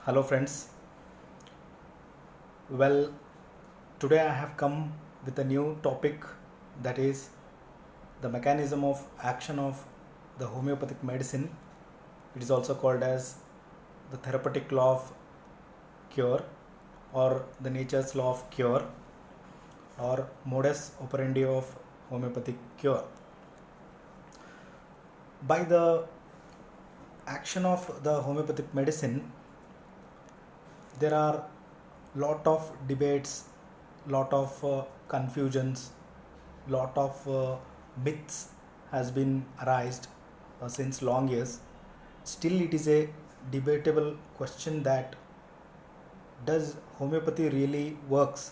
Hello, friends. Well, today I have come with a new topic, that is the mechanism of action of the homeopathic medicine. It is also called as the therapeutic law of cure, or the nature's law of cure, or modus operandi of homeopathic cure. By the action of the homeopathic medicine, there are lot of debates, lot of confusions, lot of myths has been arised since long years. Still it is a debatable question that does homeopathy really works?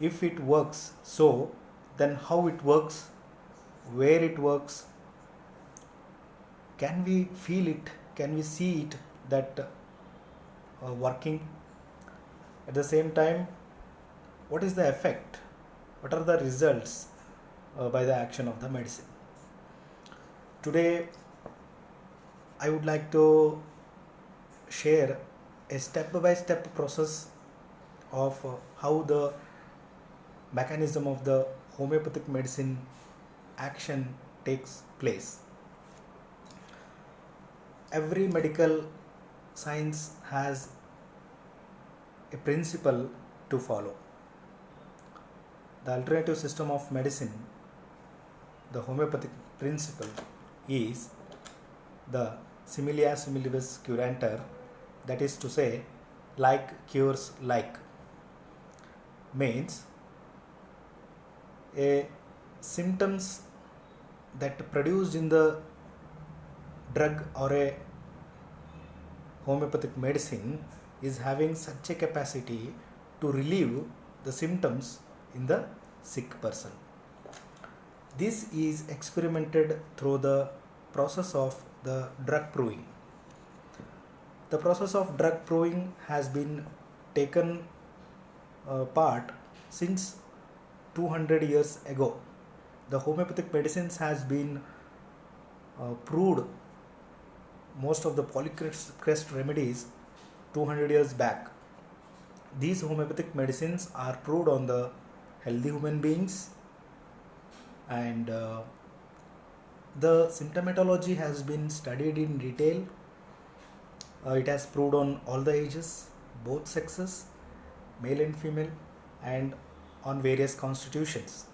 If it works, so then how it works, where it works, can we feel it, can we see it that working? At the same time, what is the effect, what are the results by the action of the medicine? Today I would like to share a step by step process of how the mechanism of the homeopathic medicine action takes place. Every medical science has a principle to follow. The alternative system of medicine, the homeopathic principle, is the similia similibus curanter, that is to say, like cures like. Means a symptoms that produced in the drug or a homeopathic medicine is having such a capacity to relieve the symptoms in the sick person. This is experimented through the process of the drug proving. The process of drug proving has been taken part since 200 years ago. The homeopathic medicines has been proved, most of the polycrest remedies, 200 years back. These homeopathic medicines are proved on the healthy human beings, and the symptomatology has been studied in detail. It has proved on all the ages, both sexes, male and female, and on various constitutions.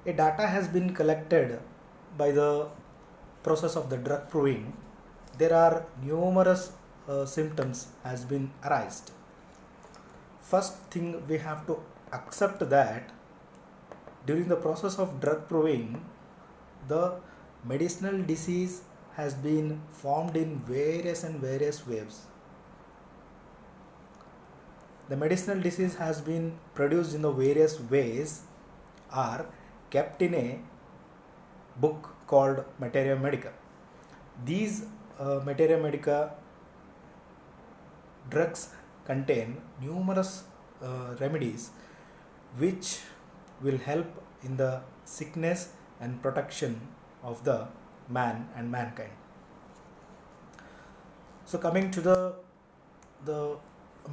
A data has been collected by the process of the drug proving. There are numerous symptoms has been arised. First thing, we have to accept that during the process of drug proving, the medicinal disease has been formed in various ways. The medicinal disease has been produced in the various ways are kept in a book called Materia Medica. These Materia Medica drugs contain numerous remedies which will help in the sickness and protection of the man and mankind. So coming to the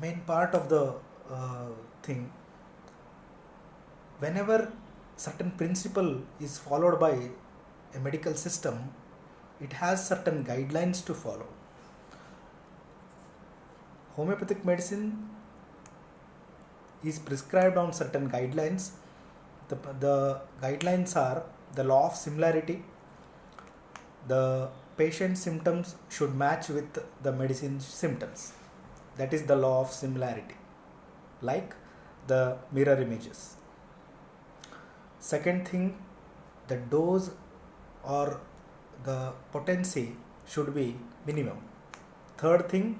main part of the thing, whenever certain principle is followed by a medical system, it has certain guidelines to follow. Homeopathic medicine is prescribed on certain guidelines. The guidelines are the law of similarity. The patient symptoms should match with the medicine symptoms. That is the law of similarity, like the mirror images. Second thing, the dose or the potency should be minimum. Third thing,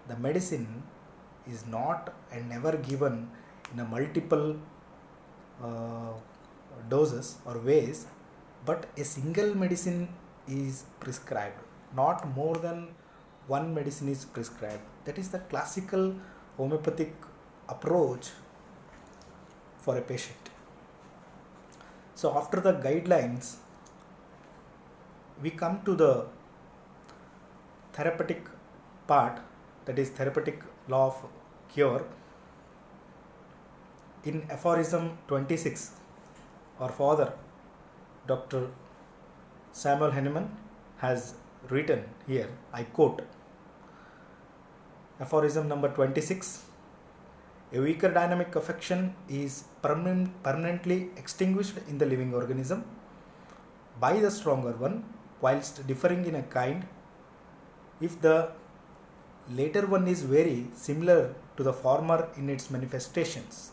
the medicine is not and never given in a multiple doses or ways, but a single medicine is prescribed. Not more than one medicine is prescribed. That is the classical homeopathic approach for a patient. So after the guidelines, we come to the therapeutic part, that is therapeutic law of cure, in aphorism 26, our father Dr. Samuel Hahnemann has written here, I quote, aphorism number 26, a weaker dynamic affection is permanently extinguished in the living organism by the stronger one, whilst differing in a kind, if the later one is very similar to the former in its manifestations.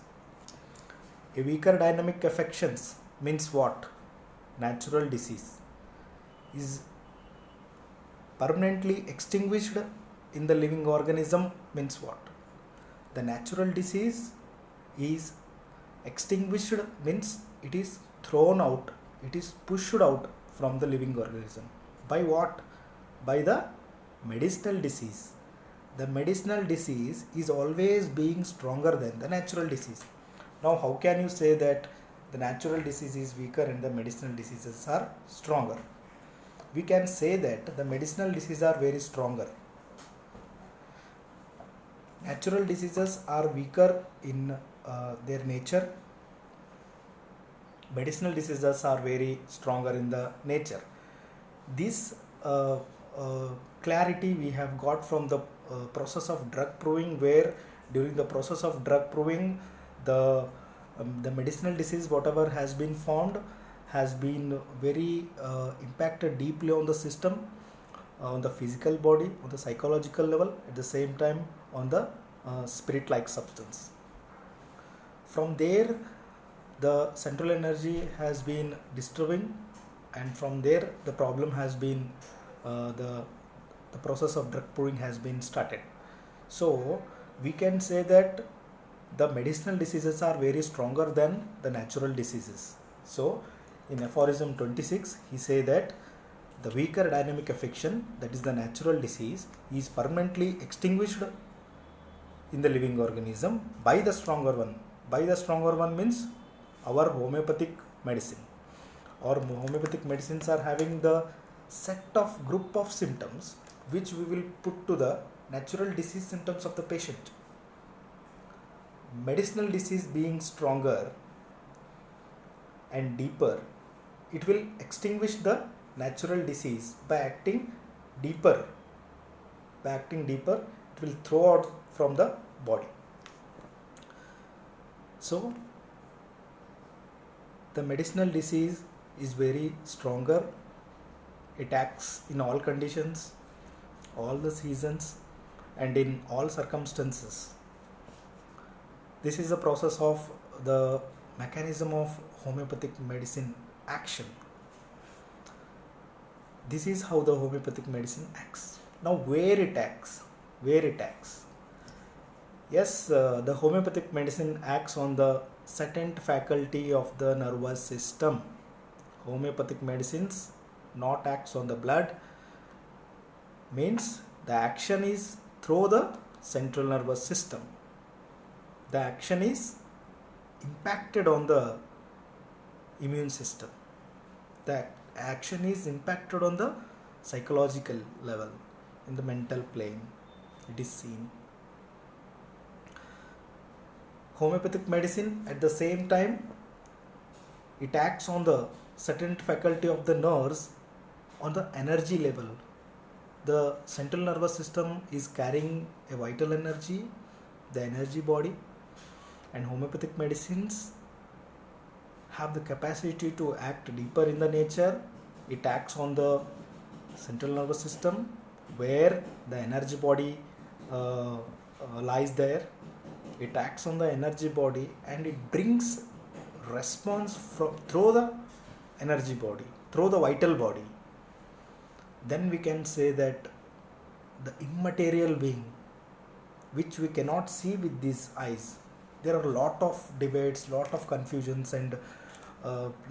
A weaker dynamic affections means what? Natural disease is permanently extinguished in the living organism means what? The natural disease is extinguished means it is thrown out, it is pushed out from the living organism. By what? By the medicinal disease. The medicinal disease is always being stronger than the natural disease. Now, how can you say that the natural disease is weaker and the medicinal diseases are stronger? We can say that the medicinal diseases are very stronger. Natural diseases are weaker in their nature. Medicinal diseases are very stronger in the nature. This clarity we have got from the process of drug proving, where during the process of drug proving the medicinal disease whatever has been formed has been very impacted deeply on the system, on the physical body, on the psychological level, at the same time on the spirit-like substance. From there the central energy has been disturbing, and from there the problem has been the process of drug proving has been started. So we can say that the medicinal diseases are very stronger than the natural diseases. So in aphorism 26 he say that the weaker dynamic affection, that is the natural disease, is permanently extinguished in the living organism by the stronger one. By the stronger one means our homeopathic medicine. Our homeopathic medicines are having the set of group of symptoms which we will put to the natural disease symptoms of the patient. Medicinal disease being stronger and deeper, it will extinguish the natural disease by acting deeper. By acting deeper, it will throw out from the body. So the medicinal disease is very stronger. It acts in all conditions, all the seasons, and in all circumstances. This is the process of the mechanism of homeopathic medicine action. This is how the homeopathic medicine acts. Now, where it acts? Yes, the homeopathic medicine acts on the certain faculty of the nervous system. Homeopathic medicines not acts on the blood, means the action is through the central nervous system. The action is impacted on the immune system. The action is impacted on the psychological level, in the mental plane. It is seen. Homeopathic medicine at the same time it acts on the certain faculty of the nerves on the energy level. The central nervous system is carrying a vital energy, the energy body, and homeopathic medicines have the capacity to act deeper in the nature. It acts on the central nervous system where the energy body lies there. It acts on the energy body and it brings response through the energy body, through the vital body. Then we can say that the immaterial being, which we cannot see with these eyes. There are a lot of debates, lot of confusions, and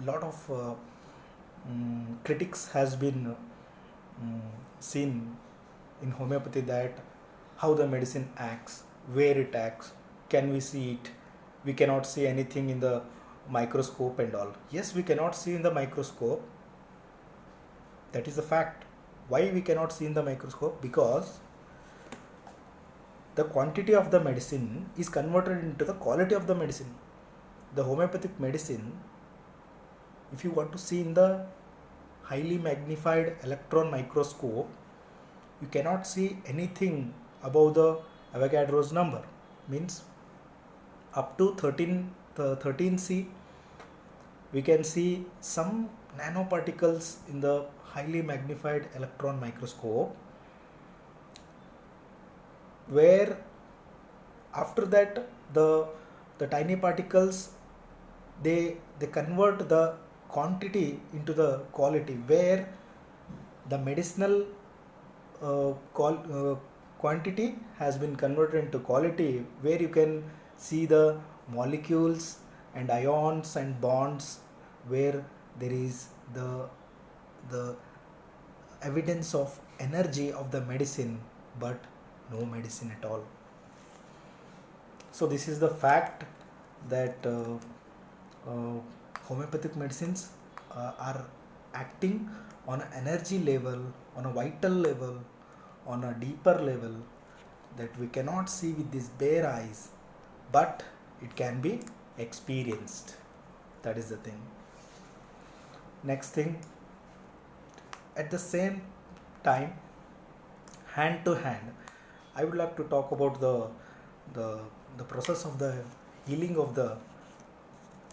lot of critics has been seen in homeopathy, that how the medicine acts, where it acts, can we see it, we cannot see anything in the microscope and all. Yes, we cannot see in the microscope, that is a fact. Why we cannot see in the microscope? Because the quantity of the medicine is converted into the quality of the medicine. The homeopathic medicine, if you want to see in the highly magnified electron microscope, you cannot see anything above the Avogadro's number. Means up to 13C, we can see some nanoparticles in the highly magnified electron microscope, where after that the tiny particles they convert the quantity into the quality, where the medicinal quantity has been converted into quality, where you can see the molecules and ions and bonds, where there is the evidence of energy of the medicine, but no medicine at all. So this is the fact that homeopathic medicines are acting on an energy level, on a vital level, on a deeper level that we cannot see with these bare eyes, but it can be experienced. That is the thing. Next thing, at the same time, hand to hand, I would like to talk about the process of the healing of the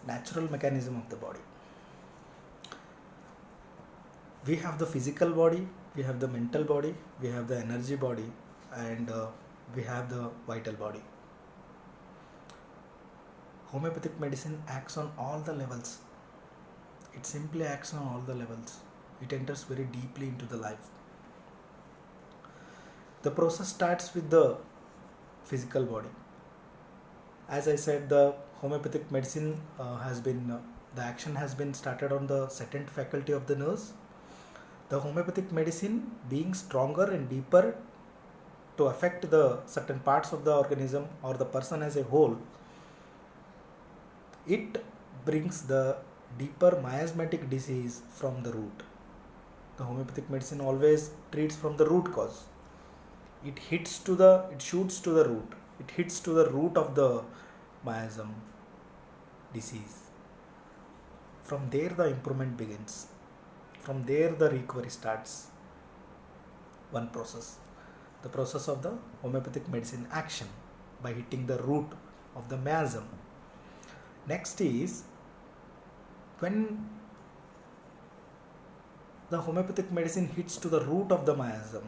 natural mechanism of the body. We have the physical body, we have the mental body, we have the energy body, and we have the vital body. Homeopathic medicine acts on all the levels. It simply acts on all the levels. It enters very deeply into the life. The process starts with the physical body. As I said, the homeopathic medicine the action has been started on the second faculty of the nerves. The homeopathic medicine, being stronger and deeper to affect the certain parts of the organism or the person as a whole, it brings the deeper miasmatic disease from the root. The homeopathic medicine always treats from the root cause. It shoots to the root. It hits to the root of the miasm disease. From there the improvement begins. From there the recovery starts. One process. The process of the homeopathic medicine action by hitting the root of the miasm. Next is, when the homeopathic medicine hits to the root of the miasm,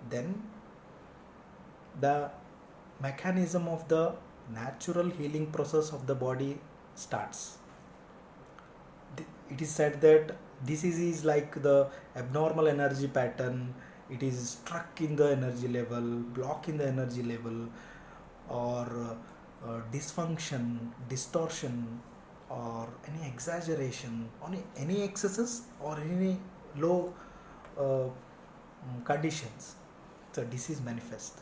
then the mechanism of the natural healing process of the body starts. It is said that disease is like the abnormal energy pattern. It is struck in the energy level, block in the energy level, or dysfunction, distortion, or any exaggeration, any excesses, or any low conditions. So disease manifests.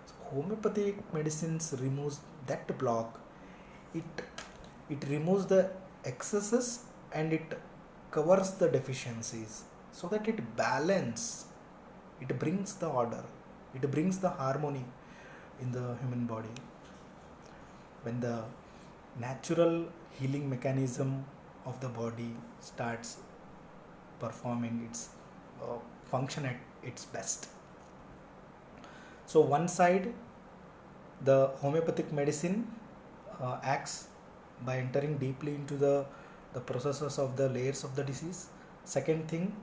So homeopathic medicines removes that block. It removes the excesses and it covers the deficiencies, so that it balances. It brings the order. It brings the harmony in the human body. When the natural healing mechanism of the body starts performing its function at its best. So one side, the homeopathic medicine acts by entering deeply into the processes of the layers of the disease. Second thing,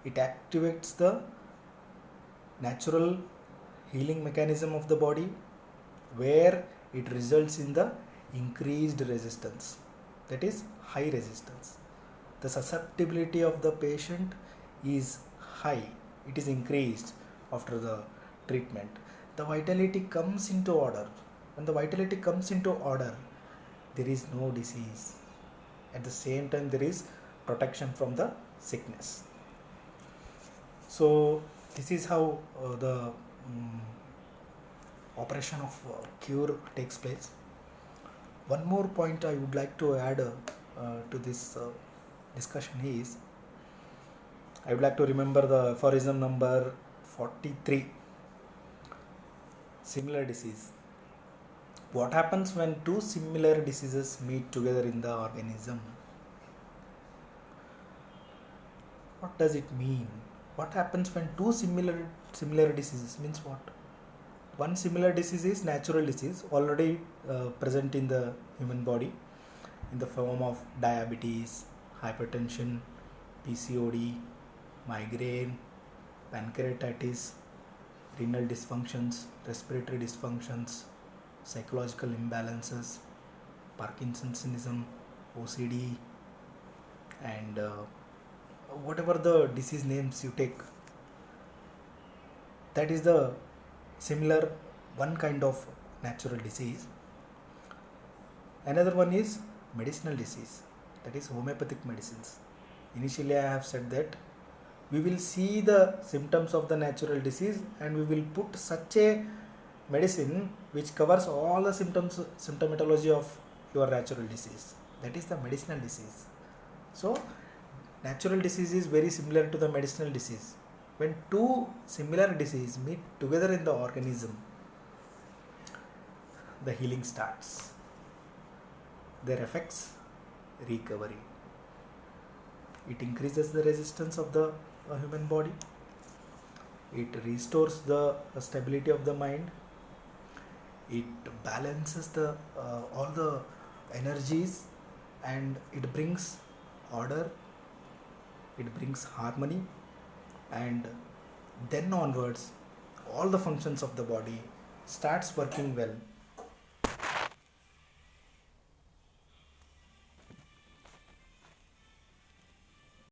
it activates the natural healing mechanism of the body, where it results in the increased resistance, that is high resistance. The susceptibility of the patient is high, it is increased after the treatment. The vitality comes into order. When the vitality comes into order, there is no disease. At the same time, there is protection from the sickness. So this is how the operation of cure takes place. One more point I would like to add to this discussion is, I would like to remember the aphorism number 43. Similar disease. What happens when two similar diseases meet together in the organism? What does it mean? What happens when two similar diseases means what? One similar disease is natural disease already present in the human body in the form of diabetes, hypertension, PCOD, migraine, pancreatitis, renal dysfunctions, respiratory dysfunctions, psychological imbalances, Parkinsonism, OCD, and whatever the disease names you take, that is the similar one kind of natural disease. Another one is medicinal disease, that is homeopathic medicines. Initially I have said that we will see the symptoms of the natural disease and we will put such a medicine which covers all the symptomatology of your natural disease, that is the medicinal disease. So natural disease is very similar to the medicinal disease. When two similar diseases meet together in the organism, the healing starts. Their effects: recovery. It increases the resistance of the human body. It restores the stability of the mind. It balances the all the energies, and it brings order. It brings harmony, and then onwards, all the functions of the body starts working well.